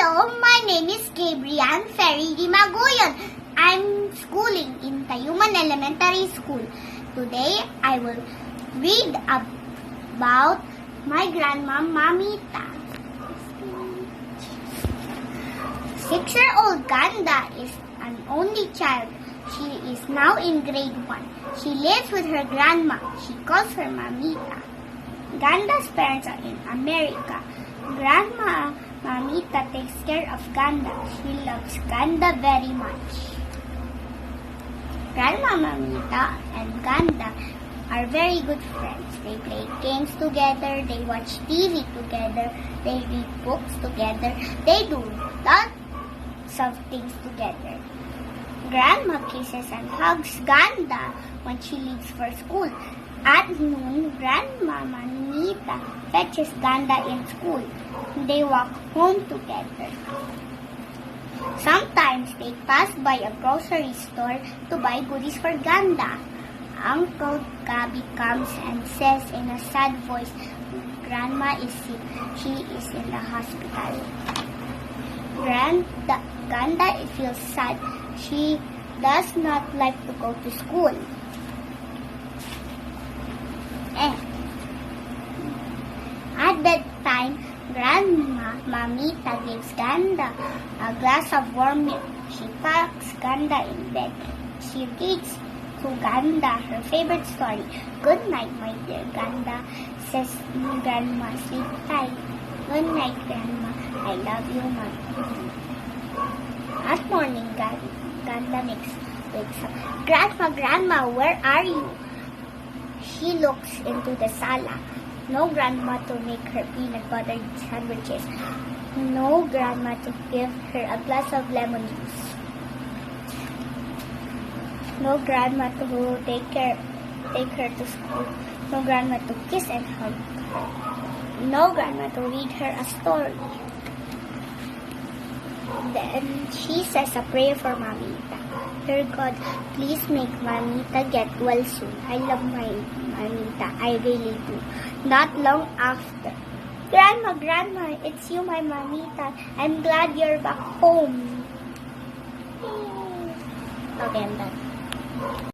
Hello, my name is Gabriel Ferry Dimagoyan. I'm schooling in Tayuman Elementary School. Today, I will read about my grandma, Mamita. 6-year-old Ganda is an only child. She is now in grade 1. She lives with her grandma. She calls her Mamita. Ganda's parents are in America. Grandma Mamita takes care of Ganda. She loves Ganda very much. Grandma Mamita and Ganda are very good friends. They play games together, they watch TV together, they read books together, they do lots of things together. Grandma kisses and hugs Ganda when she leaves for school. At noon, Grandma Mamita fetches Ganda in school. They walk home together. Sometimes they pass by a grocery store to buy goodies for Ganda. Uncle Gabi comes and says in a sad voice, Grandma is sick. She is in the hospital. Ganda feels sad. She does not like to go to school. At that time, Grandma Mamita gives Ganda a glass of warm milk. She tucks Ganda in bed. She reads to Ganda her favorite story. Good night, my dear Ganda, says Grandma. Sleep tight. Good night, Grandma. I love you, Mommy. At morning, Ganda wakes up. Grandma, where are you? She looks into the sala. No grandma to make her peanut butter sandwiches. No grandma to give her a glass of lemon juice. No grandma to take her to school. No grandma to kiss and hug her. No grandma to read her a story. Then she says a prayer for Mamita. Dear God, please make Mamita get well soon. I love my Mamita. I really do. Not long after. Grandma, it's you, my Mamita. I'm glad you're back home. Okay, I'm done.